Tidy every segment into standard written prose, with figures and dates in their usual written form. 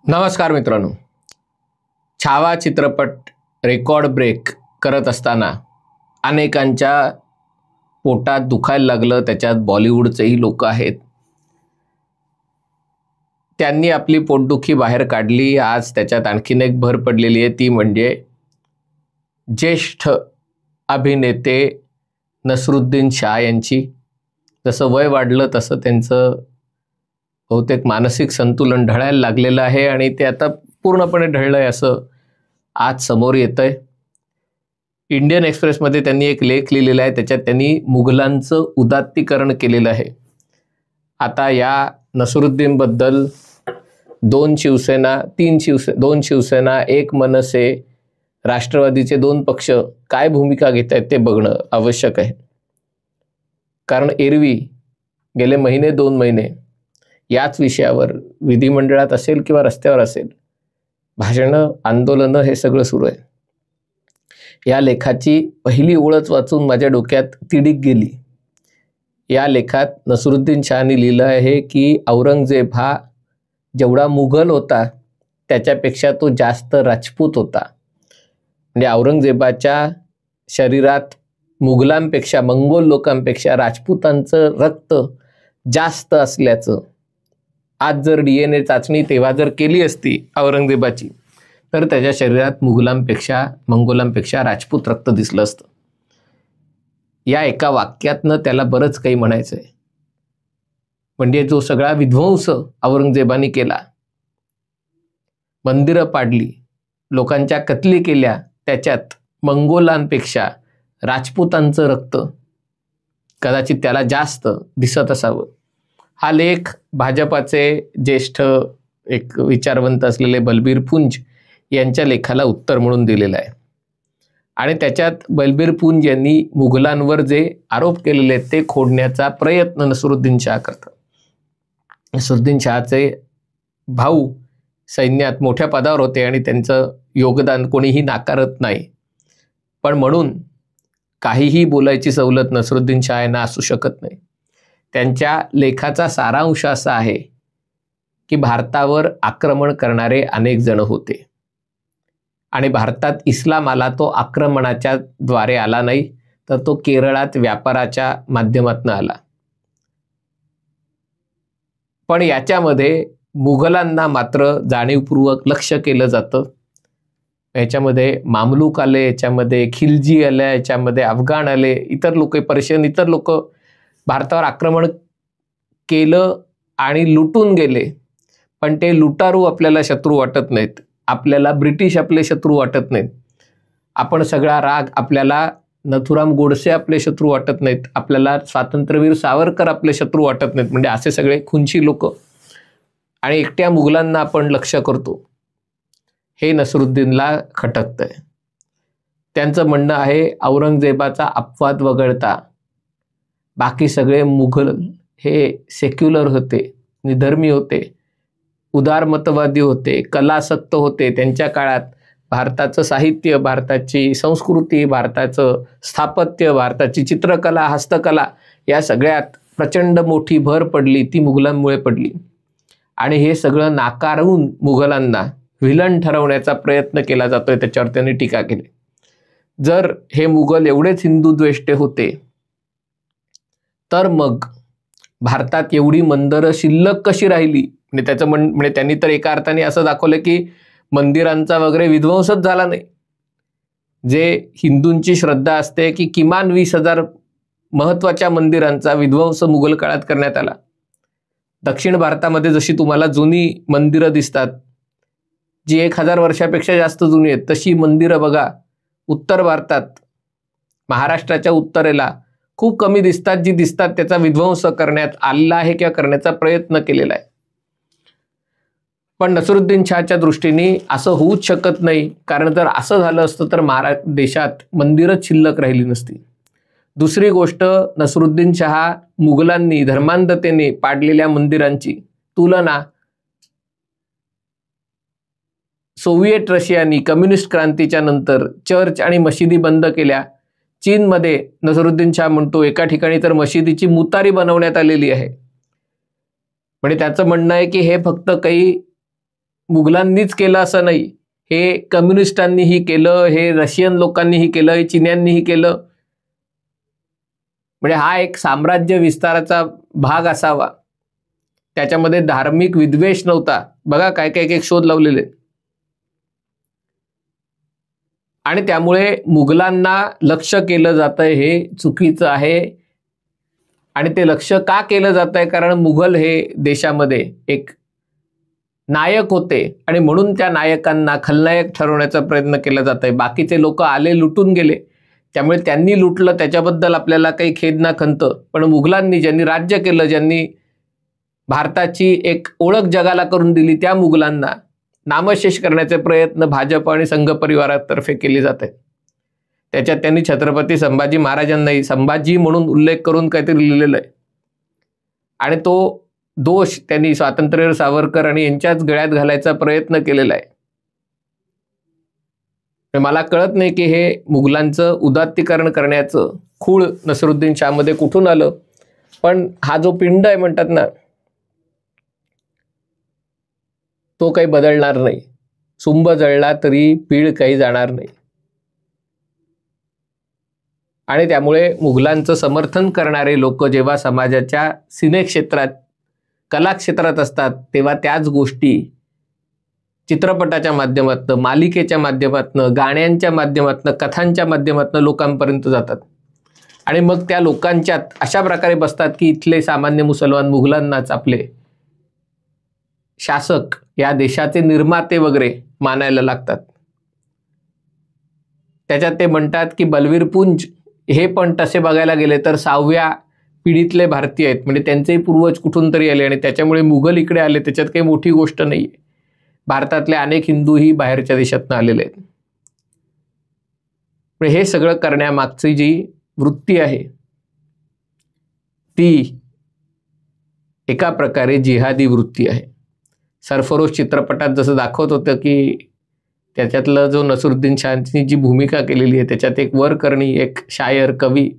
नमस्कार मित्रांनो, छावा चित्रपट रेकॉर्ड ब्रेक करत असताना अनेकांच्या पोटात दुखायला लागलं। त्याच्यात बॉलिवूडचेही लोक आहेत। त्यांनी आपली पोटदुखी बाहेर काढली। आज त्याच्यात आणखीन एक भर पडलेली आहे, ती म्हणजे ज्येष्ठ अभिनेते नसरुद्दीन शाह यांची। जसं वय वाढलं तसं त्यांचं बहुतेक मानसिक संतुलन ढळायला लागलेलं आहे आणि ते आता पूर्णपणे ढळलंय असं आज समोर येतंय। इंडियन एक्सप्रेसमध्ये त्यांनी एक लेख लिहिलेला आहे, त्याच्यात त्यांनी मुघलांचं उदात्तीकरण केलेलं आहे। आता या नसरुद्दीनबद्दल दोन शिवसेना, एक मनसे, राष्ट्रवादीचे दोन पक्ष काय भूमिका घेत आहेत ते बघणं आवश्यक आहे। कारण एरवी गेले महिने 2 महिने याच विषयावर विधिमंडळात असेल किंवा रस्त्यावर असेल भाषणं, आंदोलनं हे सगळं सुरू आहे। या लेखाची पहिली ओळच वाचून माझ्या डोक्यात तिडीक गेली। या लेखात नसरुद्दीन शाहनी लिहिलं आहे की औरंगजेब हा जेवढा मुघल होता त्याच्यापेक्षा तो जास्त राजपूत होता। म्हणजे औरंगजेबाच्या शरीरात मुघलांपेक्षा, मंगोल लोकांपेक्षा राजपूतांचं रक्त जास्त असल्याचं, आज जर DNA चाचणी तेव्हा जर केली असती औरंगजेबाची, तर त्याच्या शरीरात मंगोलांपेक्षा राजपूत रक्त दिसलं असतं। या एका वाक्यातनं त्याला बरंच काही म्हणायचं आहे। म्हणजे जो सगळा विध्वंस औरंगजेबाने केला, मंदिरं पाडली, लोकांच्या कत्ली केल्या, त्याच्यात मंगोलांपेक्षा राजपूतांचं रक्त कदाचित त्याला जास्त दिसत असावं। हा लेख भाजपाचे ज्येष्ठ एक विचारवंत असलेले बलबीर पुंज यांच्या लेखाला उत्तर म्हणून दिलेलं आहे। आणि त्याच्यात बलबीर पुंज यांनी मुघलांवर जे आरोप केलेले ते खोडण्याचा प्रयत्न नसरुद्दीन शाह करतात। नसरुद्दीन शाहचे भाऊ सैन्यात मोठ्या पदावर होते आणि त्यांचं योगदान कोणीही नाकारत नाही, पण म्हणून काहीही बोलायची सवलत नसरुद्दीन शाह यांना असू शकत नाही। त्यांच्या लेखाचा सारांश असा आहे की भारतावर आक्रमण करणारे अनेक जण होते आणि भारतात इस्लाम आला तो आक्रमणाच्या द्वारे आला नाही, तर तो केरळात व्यापाराच्या माध्यमातून आला। पण याच्यामध्ये मुघलांना मात्र जाणीवपूर्वक लक्ष केलं जातं। याच्यामध्ये मामलूक आले, याच्यामध्ये खिलजी आले, याच्यामध्ये अफगाण आले, इतर लोक, पर्शियन, इतर लोक भारतावर आक्रमण केलं आणि लुटून गेले। पण ते लुटारू आपल्याला शत्रू वाटत नाहीत, आपल्याला ब्रिटिश आपले शत्रू वाटत नाहीत, आपण सगळा राग, आपल्याला नथुराम गोडसे आपले शत्रू वाटत नाहीत, आपल्याला स्वातंत्र्यवीर सावरकर आपले शत्रू वाटत नाहीत। म्हणजे असे सगळे खुनशी लोक आणि एकट्या मुघलांना आपण लक्ष करतो, हे नसरुद्दीनला खटकतंय। त्यांचं म्हणणं आहे औरंगजेबाचा अपवाद वगळता बाकी सगळे मुघल हे सेक्युलर होते, निधर्मी होते, उदारमतवादी होते, कलासक्त होते। त्यांच्या काळात भारताचं साहित्य, भारताची संस्कृती, भारताचं स्थापत्य, भारताची चित्रकला, हस्तकला या सगळ्यात प्रचंड मोठी भर पडली ती मुघलांमुळे पडली। आणि हे सगळं नाकारून मुघलांना व्हिलन ठरवण्याचा प्रयत्न केला जातोय, त्याच्यावर त्यांनी टीका केली। जर हे मुघल एवढेच हिंदुद्वेष्टे होते तर मग भारतात एवढी मंदिरं शिल्लक कशी राहिली? म्हणजे त्याचं म्हणजे त्यांनी तर एका अर्थाने असं दाखवलं की मंदिरांचा वगैरे विध्वंसच झाला नाही। जे हिंदूंची श्रद्धा असते की किमान 20,000 महत्त्वाच्या मंदिरांचा विध्वंस मुघल काळात करण्यात आला। दक्षिण भारतामध्ये जशी तुम्हाला जुनी मंदिरं दिसतात, जी 1000 वर्षापेक्षा जास्त जुनी आहेत, तशी मंदिरं बघा उत्तर भारतात, महाराष्ट्राच्या उत्तरेला खूप कमी दिसतात। जी दिसतात त्याचा विध्वंस करण्यात आलेला आहे किंवा करण्याचा प्रयत्न केलेला आहे। पण नसरुद्दीन शाहच्या दृष्टीने असं होऊच शकत नाही, कारण जर असं झालं असतं तर देशात मंदिरच शिल्लक राहिली नसती। दुसरी गोष्ट, नसरुद्दीन शाह मुघलांनी धर्मांधतेने पाडलेल्या मंदिरांची तुलना सोव्हिएट रशियानी कम्युनिस्ट क्रांतीच्या नंतर चर्च आणि मशिदी बंद केल्या, चीनमध्ये नसरुद्दीन शाह म्हणतो एका ठिकाणी तर मशिदीची मुतारी बनवण्यात आलेली आहे. म्हणजे त्याचं म्हणणं आहे की हे फक्त काही मुघलांनीच केलं असं नाही, हे कम्युनिस्टांनीही केलं, हे रशियन लोकांनीही केलं, हे चीन्यांनीही केलं. म्हणजे हा एक साम्राज्य विस्ताराचा भाग असावा, त्याच्यामध्ये धार्मिक विद्वेष नव्हता. बघा काय काय एक शोध लावलेले. आणि त्यामुळे मुघलांना लक्ष्य केलं जातंय हे चुकीचं आहे. आणि ते लक्ष्य का केलं जातंय? कारण मुघल हे देशामध्ये एक नायक होते आणि म्हणून त्या नायकांना खलनायक ठरवण्याचा प्रयत्न केला जातोय. बाकीचे लोक आले, लुटून गेले, त्यामुळे त्यांनी लुटलं, त्याच्याबद्दल आपल्याला काही खेद ना खंत. पण मुघलांनी ज्यांनी राज्य केलं, ज्यांनी भारताची एक ओळख जगाला करून दिली, त्या मुघलांना नामशेष करण्याचे प्रयत्न भाजप आणि संघ परिवारातर्फे केले जात आहेत. त्याच्यात त्यांनी छत्रपती संभाजी महाराजांनाही संभाजी म्हणून उल्लेख करून काहीतरी लिहिलेलं आहे. आणि तो दोष त्यांनी स्वातंत्र्यवीर सावरकर आणि यांच्याच गळ्यात घालायचा प्रयत्न केलेला आहे. मला कळत नाही की हे मुघलांचं उदात्तीकरण करण्याचं खूळ नसरुद्दीन शाहमध्ये कुठून आलं. पण हा जो पिंड आहे म्हणतात ना, तो काही बदलणार नाही. सुंब जळला तरी पीळ काही जाणार नाही. आणि त्यामुळे मुघलांचं समर्थन करणारे लोक जेव्हा समाजाच्या सिनेक्षेत्रात, कला क्षेत्रात असतात, तेव्हा त्याच गोष्टी चित्रपटाच्या माध्यमातून, मालिकेच्या माध्यमातून, गाण्यांच्या माध्यमातून, कथांच्या माध्यमातून लोकांपर्यंत जातात. आणि मग त्या लोकांच्यात अशा प्रकारे बसतात की इथले सामान्य मुसलमान मुघलांनाच आपले शासक, या देशाचे निर्माते वगैरे मानायला लागतात. त्याच्यात ते म्हणतात की बलवीर पुंज हे पण तसे बघायला गेले तर 6व्या पिढीतले भारतीय आहेत. म्हणजे त्यांचेही पूर्वज कुठून तरी आले आणि त्याच्यामुळे मुघल इकडे आले. त्याच्यात काही मोठी गोष्ट नाही. भारतातले अनेक हिंदूही बाहेरच्या देशातून आलेले आहेत. पण हे सगळं करण्यामागची जी वृत्ती आहे ती एका प्रकारे जिहादी वृत्ती आहे. सरफरोश चित्रपटात जसं दाखवत होतं की त्याच्यातलं जो नसरुद्दीन शाहची जी भूमिका केलेली आहे, त्याच्यात एक वरकर्णी, एक शायर, कवी,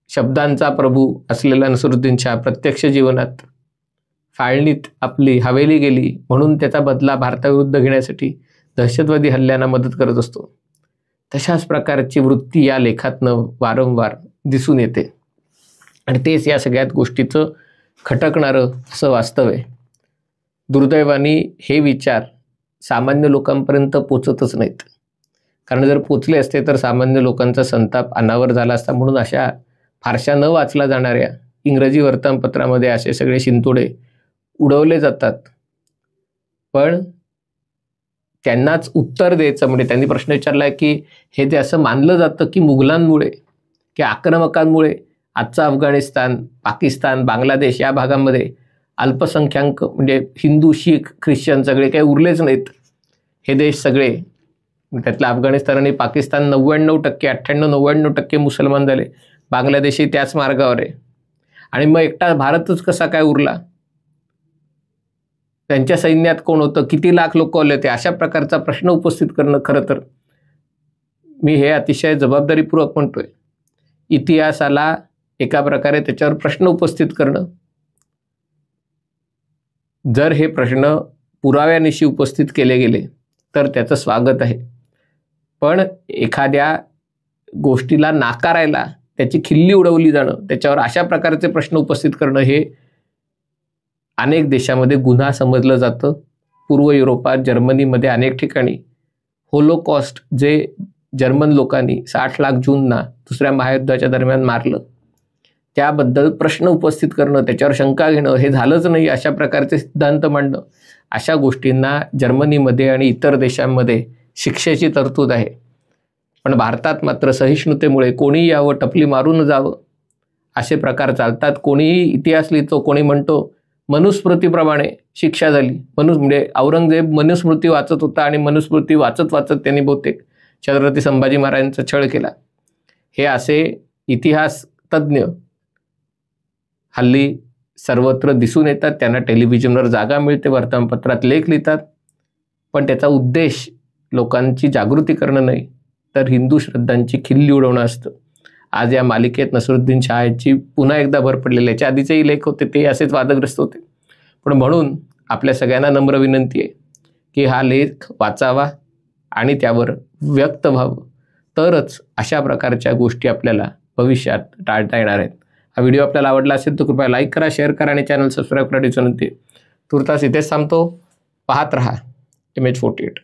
शब्दांचा प्रभू असलेला नसरुद्दीन शाह प्रत्यक्ष जीवनात फाळणीत आपली हवेली गेली म्हणून त्याचा बदला भारताविरुद्ध घेण्यासाठी दहशतवादी हल्ल्यांना मदत करत असतो. तशाच प्रकारची वृत्ती या लेखातनं वारंवार दिसून येते. आणि तेच या सगळ्यात गोष्टीचं खटकणारं असं वास्तव आहे. दुर्दैवाने हे विचार सामान्य लोकांपर्यंत पोचतच नाहीत. कारण जर पोचले असते तर सामान्य लोकांचा संताप अनावर झाला असता. म्हणून अशा फारशा न वाचल्या जाणाऱ्या इंग्रजी वर्तमानपत्रामध्ये असे सगळे शिंतोडे उडवले जातात. पण त्यांनाच उत्तर द्यायचं म्हणजे त्यांनी प्रश्न विचारला की हे ते असं मानलं जातं की मुघलांमुळे, की आक्रमकांमुळे आजचा अफगाणिस्तान, पाकिस्तान, बांगलादेश या भागामध्ये अल्पसंख्याक म्हणजे हिंदू, शीख, ख्रिश्चन सगळे काही उरलेच नाहीत. हे देश सगळे, त्यातलं अफगाणिस्तान आणि पाकिस्तान 99%, 98-99% मुसलमान झाले. बांगलादेशही त्याच मार्गावर आहे. आणि मग एकटा भारतच कसा काय उरला? त्यांच्या सैन्यात कोण होतं? किती लाख लोक आले होते? अशा प्रकारचा प्रश्न उपस्थित करणं, खरं तर मी हे अतिशय जबाबदारीपूर्वक म्हणतोय, इतिहासाला एका प्रकारे त्याच्यावर प्रश्न उपस्थित करणं. जर हे प्रश्न पुराव्यानिशी उपस्थित केले गेले तर त्याचं स्वागत आहे. पण एखाद्या गोष्टीला नाकारायला, त्याची खिल्ली उडवली जाणं, त्याच्यावर अशा प्रकारचे प्रश्न उपस्थित करणं हे अनेक देशामध्ये गुन्हा समजलं जातं. पूर्व युरोपात, जर्मनीमध्ये अनेक ठिकाणी होलोकॉस्ट, जे जर्मन लोकांनी 60 लाख ज्यूंना दुसऱ्या महायुद्धाच्या दरम्यान मारलं, त्याबद्दल प्रश्न उपस्थित करणं, त्याच्यावर शंका घेणं, हे झालंच नाही अशा प्रकारचे सिद्धांत मांडणं, अशा गोष्टींना जर्मनीमध्ये आणि इतर देशांमध्ये शिक्षेची तरतूद आहे. पण भारतात मात्र सहिष्णुतेमुळे कोणी यावं, टपली मारून जावं असे प्रकार चालतात. कोणीही इतिहास लिहितो, कोणी म्हणतो मनुस्मृतीप्रमाणे शिक्षा झाली. म्हणजे औरंगजेब मनुस्मृती वाचत होता आणि मनुस्मृती वाचत वाचत त्यांनी बहुतेक छत्रपती संभाजी महाराजांचा छळ केला. हे असे इतिहास तज्ज्ञ हल्ली सर्वत्र दिसून येतात. त्यांना टेलिव्हिजनवर जागा मिळते, वर्तमानपत्रात लेख लिहितात. पण त्याचा उद्देश लोकांची जागृती करणं नाही, तर हिंदू श्रद्धांची खिल्ली उडवणं असतं. आज या मालिकेत नसरुद्दीन शहाची पुन्हा एकदा भर पडलेली. याच्या आधीचेही लेख होते ते असेच वादग्रस्त होते. पण म्हणून आपल्या सगळ्यांना नम्र विनंती आहे की हा लेख वाचावा आणि त्यावर व्यक्त व्हावं, तरच अशा प्रकारच्या गोष्टी आपल्याला भविष्यात टाळता येणार आहेत. हा व्हिडिओ आपल्याला आवडला असेल तर कृपया लाईक करा, शेअर करा आणि चॅनल सबस्क्राईब करायची विनंती. तुर्तास इथेच थांबतो. पाहत रहा MH48.